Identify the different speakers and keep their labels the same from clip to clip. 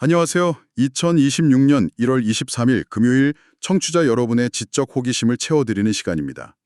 Speaker 1: 안녕하세요. 2026년 1월 23일 금요일 청취자 여러분의 지적 호기심을 채워드리는 시간입니다.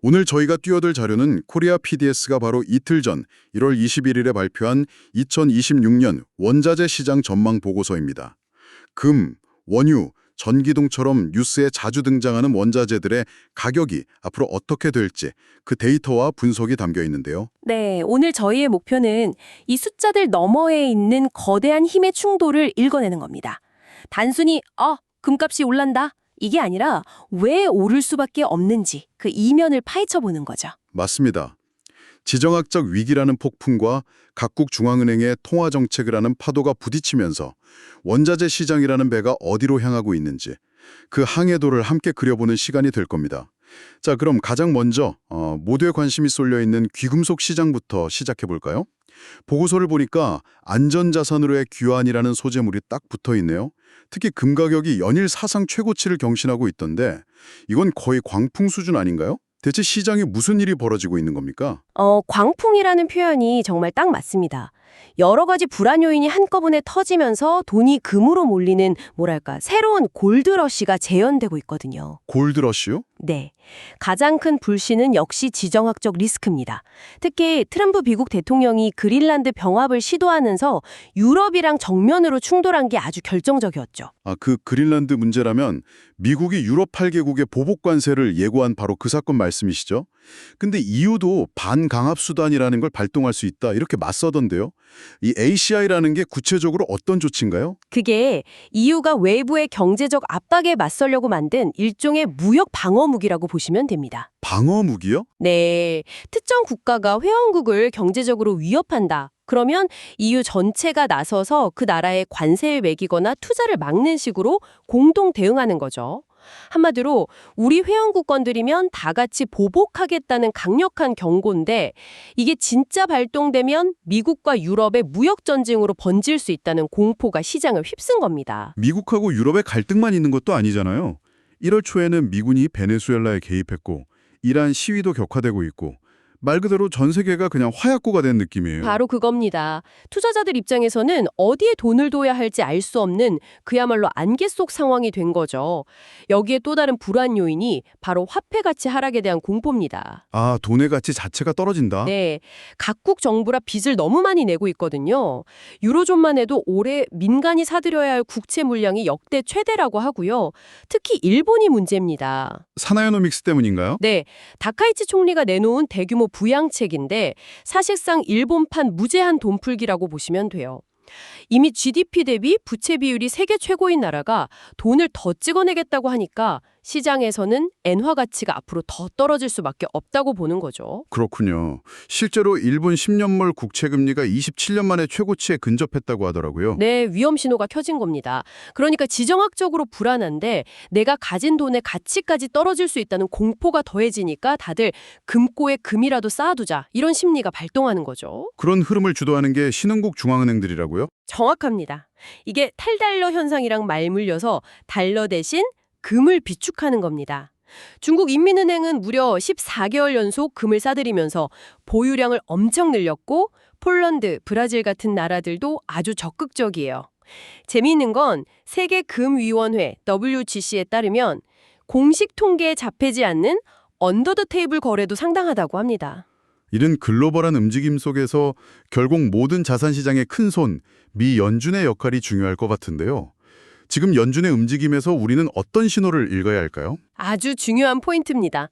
Speaker 1: 오늘 저희가 뛰어들 자료는 코리아 PDS가 바로 이틀 전 1월 21일에 발표한 2026년 원자재 시장 전망 보고서입니다. 금, 원유, 전기동처럼 뉴스에 자주 등장하는 원자재들의 가격이 앞으로 어떻게 될지 그 데이터와 분석이 담겨 있는데요.
Speaker 2: 네, 오늘 저희의 목표는 이 숫자들 너머에 있는 거대한 힘의 충돌을 읽어내는 겁니다. 단순히 금값이 올란다. 이게 아니라 왜 오를 수밖에 없는지 그 이면을 파헤쳐 보는 거죠.
Speaker 1: 맞습니다. 지정학적 위기라는 폭풍과 각국 중앙은행의 통화 정책을 하는 파도가 부딪히면서 원자재 시장이라는 배가 어디로 향하고 있는지 그 항해도를 함께 그려보는 시간이 될 겁니다. 자, 그럼 가장 먼저 모두의 관심이 쏠려 있는 귀금속 시장부터 시작해 볼까요? 보고서를 보니까 안전자산으로의 귀환이라는 소재물이 딱 붙어 있네요. 특히 금 가격이 연일 사상 최고치를 경신하고 있던데 이건 거의 광풍 수준 아닌가요? 대체 시장에 무슨 일이 벌어지고 있는 겁니까?
Speaker 2: 광풍이라는 표현이 정말 딱 맞습니다. 여러 가지 불안 요인이 한꺼번에 터지면서 돈이 금으로 몰리는 새로운 골드러시가 재현되고 있거든요.
Speaker 1: 골드러시요?
Speaker 2: 네. 가장 큰 불씨는 역시 지정학적 리스크입니다. 특히 트럼프 미국 대통령이 그린란드 병합을 시도하면서 유럽이랑 정면으로 충돌한 게 아주 결정적이었죠.
Speaker 1: 그 그린란드 문제라면 미국이 유럽 8개국의 보복 관세를 예고한 바로 그 사건 말씀이시죠? 근데 EU도 반강압 수단이라는 걸 발동할 수 있다 이렇게 맞서던데요. 이 ACI라는 게 구체적으로 어떤 조치인가요?
Speaker 2: 그게 EU가 외부의 경제적 압박에 맞서려고 만든 일종의 무역 방어 무기라고 보시면 됩니다.
Speaker 1: 방어 무기요?
Speaker 2: 네, 특정 국가가 회원국을 경제적으로 위협한다. 그러면 EU 전체가 나서서 그 나라에 관세를 매기거나 투자를 막는 식으로 공동 대응하는 거죠. 한마디로 우리 회원국건들이면 다 같이 보복하겠다는 강력한 경고인데 이게 진짜 발동되면 미국과 유럽의 무역 전쟁으로 번질 수 있다는 공포가 시장을 휩쓴 겁니다.
Speaker 1: 미국하고 유럽의 갈등만 있는 것도 아니잖아요. 1월 초에는 미군이 베네수엘라에 개입했고 이란 시위도 격화되고 있고 말 그대로 전 세계가 그냥 화약고가 된 느낌이에요.
Speaker 2: 바로 그겁니다. 투자자들 입장에서는 어디에 돈을 둬야 할지 알 수 없는 그야말로 안개 속 상황이 된 거죠. 여기에 또 다른 불안 요인이 바로 화폐 가치 하락에 대한 공포입니다.
Speaker 1: 돈의 가치 자체가 떨어진다?
Speaker 2: 네, 각국 정부라 빚을 너무 많이 내고 있거든요. 유로존만 해도 올해 민간이 사들여야 할 국채 물량이 역대 최대라고 하고요. 특히 일본이 문제입니다.
Speaker 1: 사나이노믹스 때문인가요?
Speaker 2: 네, 다카이치 총리가 내놓은 대규모 부양책인데 사실상 일본판 무제한 돈풀기라고 보시면 돼요. 이미 GDP 대비 부채 비율이 세계 최고인 나라가 돈을 더 찍어내겠다고 하니까 시장에서는 엔화 가치가 앞으로 더 떨어질 수밖에 없다고 보는 거죠.
Speaker 1: 그렇군요. 실제로 일본 10년물 국채 금리가 27년 만에 최고치에 근접했다고 하더라고요.
Speaker 2: 네, 위험 신호가 켜진 겁니다. 그러니까 지정학적으로 불안한데 내가 가진 돈의 가치까지 떨어질 수 있다는 공포가 더해지니까 다들 금고에 금이라도 쌓아두자 이런 심리가 발동하는 거죠.
Speaker 1: 그런 흐름을 주도하는 게 신흥국 중앙은행들이라고요?
Speaker 2: 정확합니다. 이게 탈달러 현상이랑 맞물려서 달러 대신 금을 비축하는 겁니다. 중국 인민은행은 무려 14개월 연속 금을 싸들이면서 보유량을 엄청 늘렸고 폴란드, 브라질 같은 나라들도 아주 적극적이에요. 재미있는 건 세계금위원회 WGC에 따르면 공식 통계에 잡히지 않는 언더 더 테이블 거래도 상당하다고 합니다.
Speaker 1: 이런 글로벌한 움직임 속에서 결국 모든 자산시장의 큰손, 미 연준의 역할이 중요할 것 같은데요. 지금 연준의 움직임에서 우리는 어떤 신호를 읽어야 할까요?
Speaker 2: 아주 중요한 포인트입니다.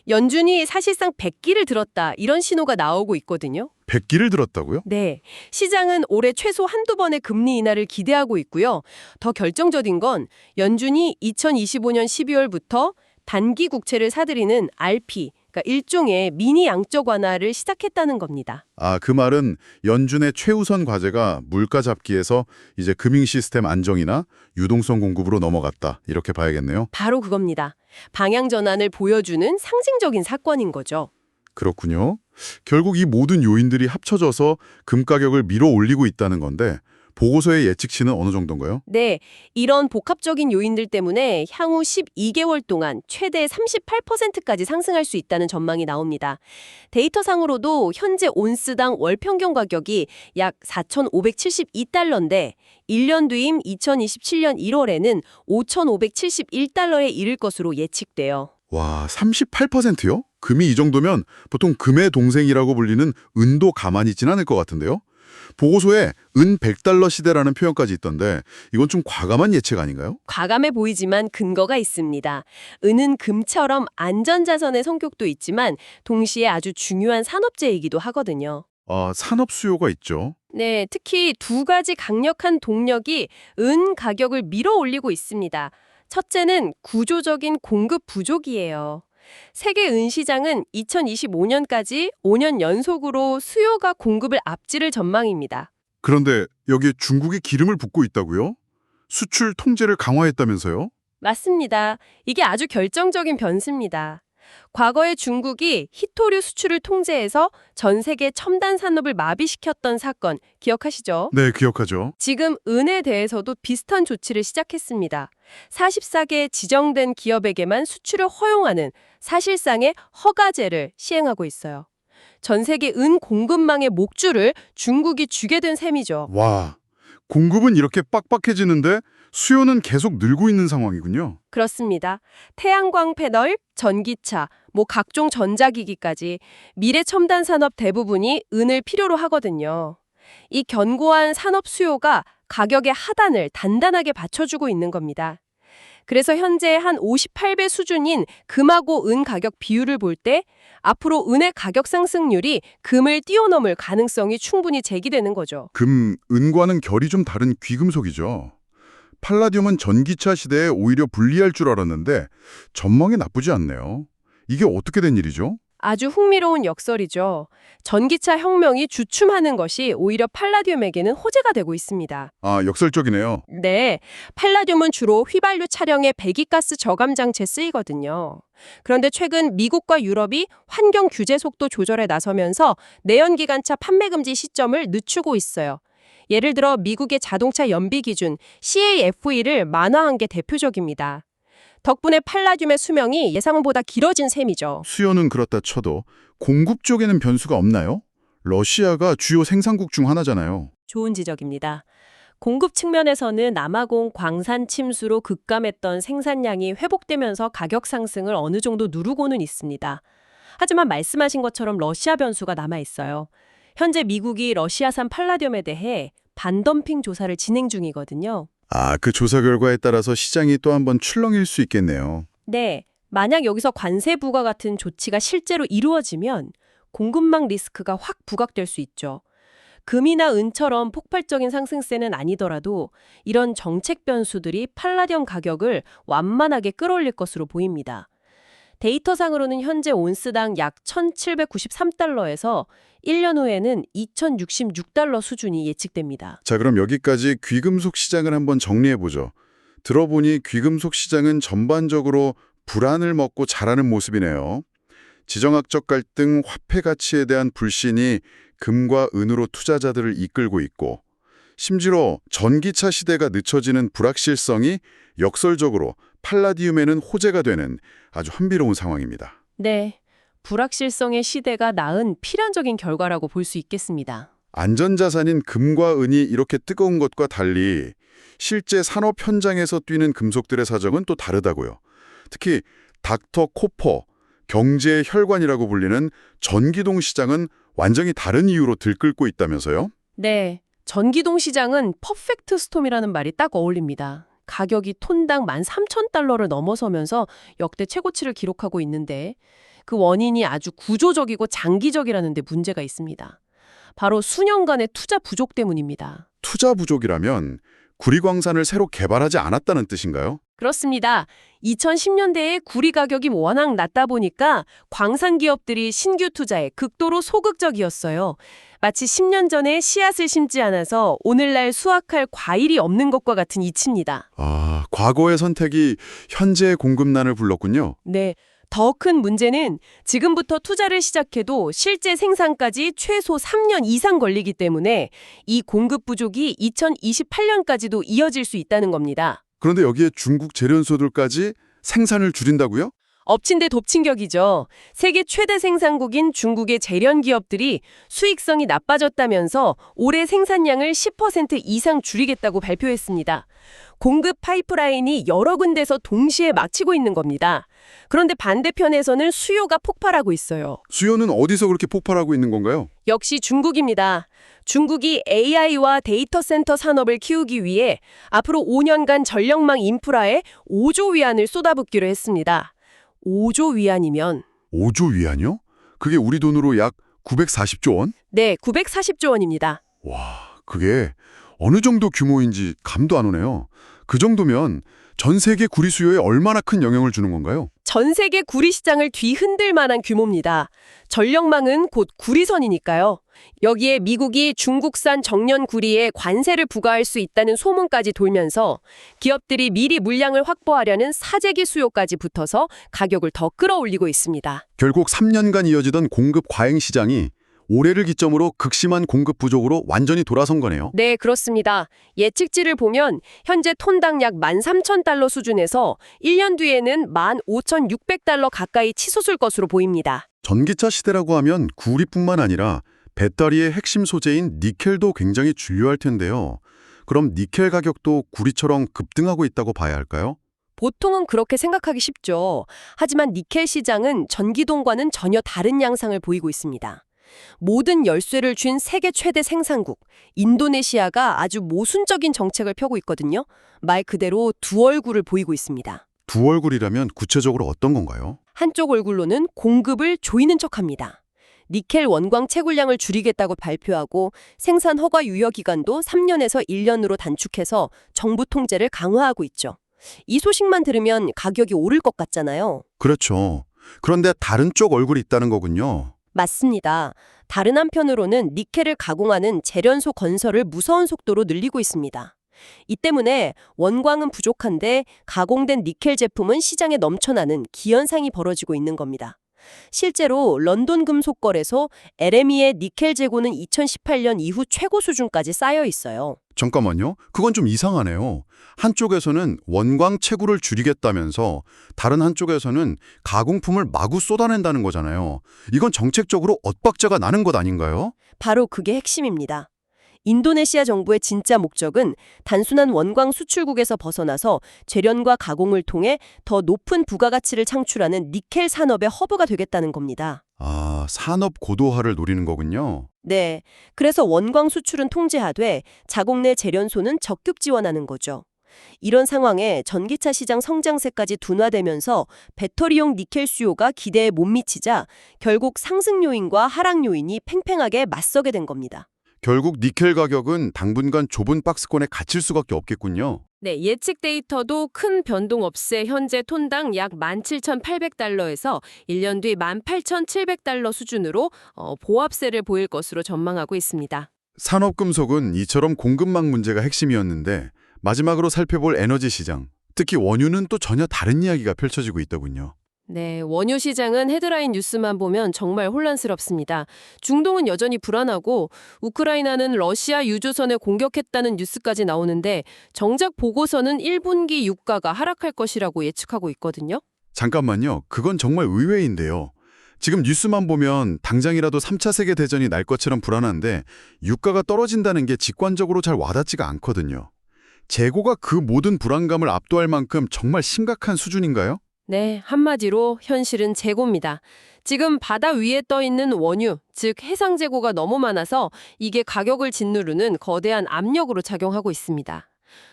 Speaker 2: 연준이 사실상 백기를 들었다 이런 신호가 나오고 있거든요.
Speaker 1: 백기를 들었다고요?
Speaker 2: 네, 시장은 올해 최소 한두 번의 금리 인하를 기대하고 있고요. 더 결정적인 건 연준이 2025년 12월부터 단기 국채를 사들이는 RP, 그러니까 일종의 미니 양적 완화를 시작했다는 겁니다.
Speaker 1: 그 말은 연준의 최우선 과제가 물가 잡기에서 이제 금융 시스템 안정이나 유동성 공급으로 넘어갔다. 이렇게 봐야겠네요.
Speaker 2: 바로 그겁니다. 방향 전환을 보여주는 상징적인 사건인 거죠.
Speaker 1: 그렇군요. 결국 이 모든 요인들이 합쳐져서 금 가격을 밀어 올리고 있다는 건데 보고서의 예측치는 어느 정도인가요?
Speaker 2: 네, 이런 복합적인 요인들 때문에 향후 12개월 동안 최대 38%까지 상승할 수 있다는 전망이 나옵니다. 데이터상으로도 현재 온스당 월 평균 가격이 약 4,572달러인데 1년 뒤인 2027년 1월에는 5,571달러에 이를 것으로 예측돼요.
Speaker 1: 와, 38%요? 금이 이 정도면 보통 금의 동생이라고 불리는 은도 가만히 있진 않을 것 같은데요? 보고서에 은 100달러 시대라는 표현까지 있던데 이건 좀 과감한 예측 아닌가요?
Speaker 2: 과감해 보이지만 근거가 있습니다. 은은 금처럼 안전자산의 성격도 있지만 동시에 아주 중요한 산업재이기도 하거든요.
Speaker 1: 아, 산업 수요가 있죠.
Speaker 2: 네, 특히 두 가지 강력한 동력이 은 가격을 밀어 올리고 있습니다. 첫째는 구조적인 공급 부족이에요. 세계 은 시장은 2025년까지 5년 연속으로 수요가 공급을 앞지를 전망입니다.
Speaker 1: 그런데 여기에 중국이 기름을 붓고 있다고요? 수출 통제를 강화했다면서요?
Speaker 2: 맞습니다. 이게 아주 결정적인 변수입니다. 과거에 중국이 희토류 수출을 통제해서 전 세계 첨단 산업을 마비시켰던 사건 기억하시죠?
Speaker 1: 네, 기억하죠.
Speaker 2: 지금 은에 대해서도 비슷한 조치를 시작했습니다. 44개 지정된 기업에게만 수출을 허용하는 사실상의 허가제를 시행하고 있어요. 전 세계 은 공급망의 목줄을 중국이 쥐게 된 셈이죠.
Speaker 1: 와, 공급은 이렇게 빡빡해지는데 수요는 계속 늘고 있는 상황이군요.
Speaker 2: 그렇습니다. 태양광 패널, 전기차, 각종 전자기기까지 미래 첨단 산업 대부분이 은을 필요로 하거든요. 이 견고한 산업 수요가 가격의 하단을 단단하게 받쳐주고 있는 겁니다. 그래서 현재 한 58배 수준인 금하고 은 가격 비율을 볼 때 앞으로 은의 가격 상승률이 금을 뛰어넘을 가능성이 충분히 제기되는 거죠.
Speaker 1: 은과는 결이 좀 다른 귀금속이죠. 팔라듐은 전기차 시대에 오히려 불리할 줄 알았는데 전망이 나쁘지 않네요. 이게 어떻게 된 일이죠?
Speaker 2: 아주 흥미로운 역설이죠. 전기차 혁명이 주춤하는 것이 오히려 팔라듐에게는 호재가 되고 있습니다.
Speaker 1: 아, 역설적이네요.
Speaker 2: 네, 팔라듐은 주로 휘발유 차량의 배기가스 저감 장치에 쓰이거든요. 그런데 최근 미국과 유럽이 환경 규제 속도 조절에 나서면서 내연기관차 판매 금지 시점을 늦추고 있어요. 예를 들어 미국의 자동차 연비 기준 CAFE를 만화한 게 대표적입니다. 덕분에 팔라듐의 수명이 예상보다 길어진 셈이죠.
Speaker 1: 수요는 그렇다 쳐도 공급 쪽에는 변수가 없나요? 러시아가 주요 생산국 중 하나잖아요.
Speaker 2: 좋은 지적입니다. 공급 측면에서는 남아공 광산 침수로 급감했던 생산량이 회복되면서 가격 상승을 어느 정도 누르고는 있습니다. 하지만 말씀하신 것처럼 러시아 변수가 남아 있어요. 현재 미국이 러시아산 팔라듐에 대해 반덤핑 조사를 진행 중이거든요.
Speaker 1: 아, 그 조사 결과에 따라서 시장이 또 한번 출렁일 수 있겠네요.
Speaker 2: 네, 만약 여기서 관세 부과 같은 조치가 실제로 이루어지면 공급망 리스크가 확 부각될 수 있죠. 금이나 은처럼 폭발적인 상승세는 아니더라도 이런 정책 변수들이 팔라듐 가격을 완만하게 끌어올릴 것으로 보입니다. 데이터상으로는 현재 온스당 약 1,793달러에서 1년 후에는 2,066달러 수준이 예측됩니다.
Speaker 1: 자, 그럼 여기까지 귀금속 시장을 한번 정리해보죠. 들어보니 귀금속 시장은 전반적으로 불안을 먹고 자라는 모습이네요. 지정학적 갈등, 화폐 가치에 대한 불신이 금과 은으로 투자자들을 이끌고 있고 심지어 전기차 시대가 늦춰지는 불확실성이 역설적으로 팔라디움에는 호재가 되는 아주 흥미로운 상황입니다.
Speaker 2: 네, 불확실성의 시대가 낳은 필연적인 결과라고 볼 수 있겠습니다.
Speaker 1: 안전자산인 금과 은이 이렇게 뜨거운 것과 달리 실제 산업 현장에서 뛰는 금속들의 사정은 또 다르다고요. 특히 닥터 코퍼, 경제의 혈관이라고 불리는 전기동 시장은 완전히 다른 이유로 들끓고 있다면서요?
Speaker 2: 네, 전기동 시장은 퍼펙트 스톰이라는 말이 딱 어울립니다. 가격이 톤당 13,000달러를 넘어서면서 역대 최고치를 기록하고 있는데 그 원인이 아주 구조적이고 장기적이라는 데 문제가 있습니다. 바로 수년간의 투자 부족 때문입니다.
Speaker 1: 투자 부족이라면 구리광산을 새로 개발하지 않았다는 뜻인가요?
Speaker 2: 그렇습니다. 2010년대에 구리 가격이 워낙 낮다 보니까 광산 기업들이 신규 투자에 극도로 소극적이었어요. 마치 10년 전에 씨앗을 심지 않아서 오늘날 수확할 과일이 없는 것과 같은 이치입니다.
Speaker 1: 아, 과거의 선택이 현재의 공급난을 불렀군요.
Speaker 2: 네, 더 큰 문제는 지금부터 투자를 시작해도 실제 생산까지 최소 3년 이상 걸리기 때문에 이 공급 부족이 2028년까지도 이어질 수 있다는 겁니다.
Speaker 1: 그런데 여기에 중국 재련소들까지 생산을 줄인다고요?
Speaker 2: 엎친 데 덮친 격이죠. 세계 최대 생산국인 중국의 재련 기업들이 수익성이 나빠졌다면서 올해 생산량을 10% 이상 줄이겠다고 발표했습니다. 공급 파이프라인이 여러 군데서 동시에 막히고 있는 겁니다. 그런데 반대편에서는 수요가 폭발하고 있어요.
Speaker 1: 수요는 어디서 그렇게 폭발하고 있는 건가요?
Speaker 2: 역시 중국입니다. 중국이 AI와 데이터 센터 산업을 키우기 위해 앞으로 5년간 전력망 인프라에 5조 위안을 쏟아붓기로 했습니다. 5조 위안이면
Speaker 1: 5조 위안이요? 그게 우리 돈으로 약 940조 원?
Speaker 2: 네, 940조 원입니다.
Speaker 1: 와, 그게 어느 정도 규모인지 감도 안 오네요. 그 정도면 전 세계 구리 수요에 얼마나 큰 영향을 주는 건가요?
Speaker 2: 전 세계 구리 시장을 뒤흔들 만한 규모입니다. 전력망은 곧 구리선이니까요. 여기에 미국이 중국산 정년 구리에 관세를 부과할 수 있다는 소문까지 돌면서 기업들이 미리 물량을 확보하려는 사재기 수요까지 붙어서 가격을 더 끌어올리고 있습니다.
Speaker 1: 결국 3년간 이어지던 공급 과잉 시장이 올해를 기점으로 극심한 공급 부족으로 완전히 돌아선 거네요.
Speaker 2: 네, 그렇습니다. 예측치를 보면 현재 톤당 약 13,000달러 수준에서 1년 뒤에는 15,600달러 가까이 치솟을 것으로 보입니다.
Speaker 1: 전기차 시대라고 하면 구리뿐만 아니라 배터리의 핵심 소재인 니켈도 굉장히 중요할 텐데요. 그럼 니켈 가격도 구리처럼 급등하고 있다고 봐야 할까요?
Speaker 2: 보통은 그렇게 생각하기 쉽죠. 하지만 니켈 시장은 전기동과는 전혀 다른 양상을 보이고 있습니다. 모든 열쇠를 쥔 세계 최대 생산국, 인도네시아가 아주 모순적인 정책을 펴고 있거든요. 말 그대로 두 얼굴을 보이고 있습니다.
Speaker 1: 두 얼굴이라면 구체적으로 어떤 건가요?
Speaker 2: 한쪽 얼굴로는 공급을 조이는 척합니다. 니켈 원광 채굴량을 줄이겠다고 발표하고 생산 허가 유효 기간도 3년에서 1년으로 단축해서 정부 통제를 강화하고 있죠. 이 소식만 들으면 가격이 오를 것 같잖아요.
Speaker 1: 그렇죠. 그런데 다른 쪽 얼굴이 있다는 거군요.
Speaker 2: 맞습니다. 다른 한편으로는 니켈을 가공하는 재련소 건설을 무서운 속도로 늘리고 있습니다. 이 때문에 원광은 부족한데 가공된 니켈 제품은 시장에 넘쳐나는 기현상이 벌어지고 있는 겁니다. 실제로 런던 금속거래소 LME의 니켈 재고는 2018년 이후 최고 수준까지 쌓여 있어요.
Speaker 1: 잠깐만요. 그건 좀 이상하네요. 한쪽에서는 원광 채굴을 줄이겠다면서 다른 한쪽에서는 가공품을 마구 쏟아낸다는 거잖아요. 이건 정책적으로 엇박자가 나는 것 아닌가요?
Speaker 2: 바로 그게 핵심입니다. 인도네시아 정부의 진짜 목적은 단순한 원광 수출국에서 벗어나서 재련과 가공을 통해 더 높은 부가가치를 창출하는 니켈 산업의 허브가 되겠다는 겁니다.
Speaker 1: 아, 산업 고도화를 노리는 거군요.
Speaker 2: 네, 그래서 원광 수출은 통제하되 자국 내 재련소는 적극 지원하는 거죠. 이런 상황에 전기차 시장 성장세까지 둔화되면서 배터리용 니켈 수요가 기대에 못 미치자 결국 상승 요인과 하락 요인이 팽팽하게 맞서게 된 겁니다.
Speaker 1: 결국 니켈 가격은 당분간 좁은 박스권에 갇힐 수밖에 없겠군요.
Speaker 2: 네, 예측 데이터도 큰 변동 없이 현재 톤당 약 17,800달러에서 1년 뒤 18,700달러 수준으로 보합세를 보일 것으로 전망하고 있습니다.
Speaker 1: 산업금속은 이처럼 공급망 문제가 핵심이었는데 마지막으로 살펴볼 에너지 시장, 특히 원유는 또 전혀 다른 이야기가 펼쳐지고 있더군요.
Speaker 2: 네, 원유 시장은 헤드라인 뉴스만 보면 정말 혼란스럽습니다. 중동은 여전히 불안하고 우크라이나는 러시아 유조선을 공격했다는 뉴스까지 나오는데 정작 보고서는 1분기 유가가 하락할 것이라고 예측하고 있거든요.
Speaker 1: 잠깐만요. 그건 정말 의외인데요. 지금 뉴스만 보면 당장이라도 3차 세계대전이 날 것처럼 불안한데 유가가 떨어진다는 게 직관적으로 잘 와닿지가 않거든요. 재고가 그 모든 불안감을 압도할 만큼 정말 심각한 수준인가요?
Speaker 2: 네, 한마디로 현실은 재고입니다. 지금 바다 위에 떠 있는 원유, 즉 해상 재고가 너무 많아서 이게 가격을 짓누르는 거대한 압력으로 작용하고 있습니다.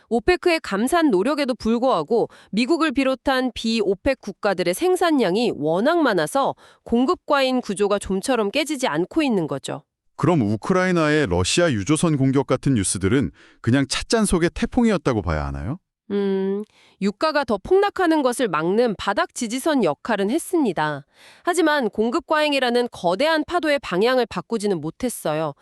Speaker 2: 오페크의 감산 노력에도 불구하고 미국을 비롯한 비오펙 국가들의 생산량이 워낙 많아서 공급 과잉 구조가 좀처럼 깨지지 않고 있는 거죠.
Speaker 1: 그럼 우크라이나의 러시아 유조선 공격 같은 뉴스들은 그냥 찻잔 속의 태풍이었다고 봐야 하나요?
Speaker 2: 유가가 더 폭락하는 것을 막는 바닥 지지선 역할은 했습니다. 하지만 공급 과잉이라는 거대한 파도의 방향을 바꾸지는 못했어요.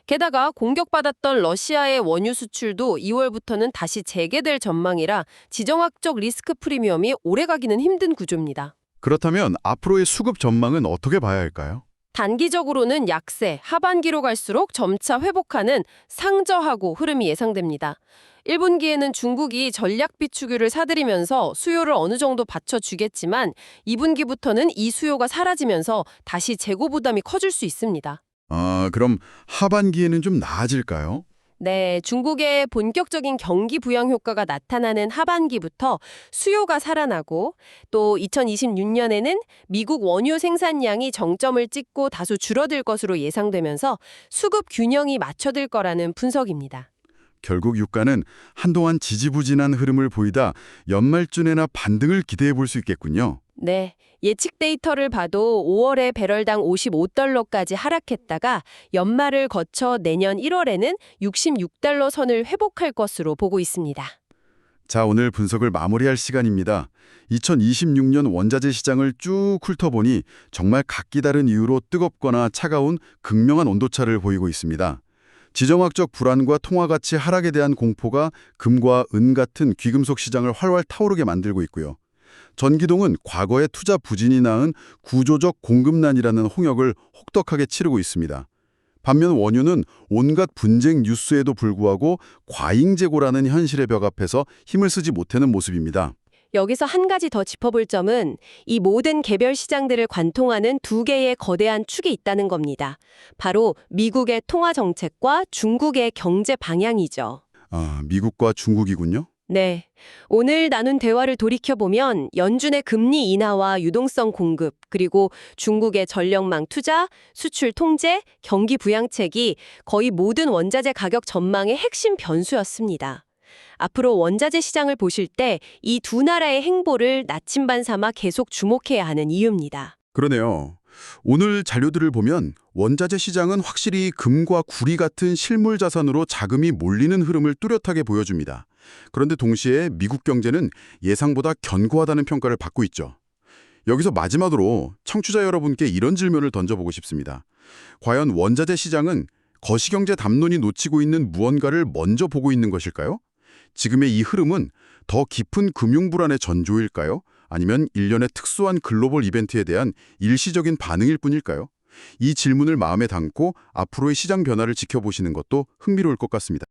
Speaker 2: 게다가 공격받았던 러시아의 원유 수출도 2월부터는 다시 재개될 전망이라 지정학적 리스크 프리미엄이 오래가기는 힘든 구조입니다.
Speaker 1: 그렇다면 앞으로의 수급 전망은 어떻게 봐야 할까요?
Speaker 2: 단기적으로는 약세, 하반기로 갈수록 점차 회복하는 상저하고 흐름이 예상됩니다. 1분기에는 중국이 전략 비축유를 사들이면서 수요를 어느 정도 받쳐주겠지만 2분기부터는 이 수요가 사라지면서 다시 재고 부담이 커질 수 있습니다.
Speaker 1: 그럼 하반기에는 좀 나아질까요?
Speaker 2: 네, 중국의 본격적인 경기 부양 효과가 나타나는 하반기부터 수요가 살아나고 또 2026년에는 미국 원유 생산량이 정점을 찍고 다소 줄어들 것으로 예상되면서 수급 균형이 맞춰질 거라는 분석입니다.
Speaker 1: 결국 유가는 한동안 지지부진한 흐름을 보이다 연말쯤에나 반등을 기대해 볼 수 있겠군요.
Speaker 2: 네, 예측 데이터를 봐도 5월에 배럴당 $55까지 하락했다가 연말을 거쳐 내년 1월에는 $66 선을 회복할 것으로 보고 있습니다.
Speaker 1: 자, 오늘 분석을 마무리할 시간입니다. 2026년 원자재 시장을 쭉 훑어보니 정말 각기 다른 이유로 뜨겁거나 차가운 극명한 온도차를 보이고 있습니다. 지정학적 불안과 통화가치 하락에 대한 공포가 금과 은 같은 귀금속 시장을 활활 타오르게 만들고 있고요. 전기동은 과거의 투자 부진이 낳은 구조적 공급난이라는 홍역을 혹독하게 치르고 있습니다. 반면 원유는 온갖 분쟁 뉴스에도 불구하고 과잉 재고라는 현실의 벽 앞에서 힘을 쓰지 못하는 모습입니다.
Speaker 2: 여기서 한 가지 더 짚어볼 점은 이 모든 개별 시장들을 관통하는 두 개의 거대한 축이 있다는 겁니다. 바로 미국의 통화 정책과 중국의 경제 방향이죠.
Speaker 1: 미국과 중국이군요.
Speaker 2: 네. 오늘 나눈 대화를 돌이켜보면 연준의 금리 인하와 유동성 공급, 그리고 중국의 전력망 투자, 수출 통제, 경기 부양책이 거의 모든 원자재 가격 전망의 핵심 변수였습니다. 앞으로 원자재 시장을 보실 때 이 두 나라의 행보를 나침반 삼아 계속 주목해야 하는 이유입니다.
Speaker 1: 그러네요. 오늘 자료들을 보면 원자재 시장은 확실히 금과 구리 같은 실물 자산으로 자금이 몰리는 흐름을 뚜렷하게 보여줍니다. 그런데 동시에 미국 경제는 예상보다 견고하다는 평가를 받고 있죠. 여기서 마지막으로 청취자 여러분께 이런 질문을 던져보고 싶습니다. 과연 원자재 시장은 거시경제 담론이 놓치고 있는 무언가를 먼저 보고 있는 것일까요? 지금의 이 흐름은 더 깊은 금융 불안의 전조일까요? 아니면 일련의 특수한 글로벌 이벤트에 대한 일시적인 반응일 뿐일까요? 이 질문을 마음에 담고 앞으로의 시장 변화를 지켜보시는 것도 흥미로울 것 같습니다.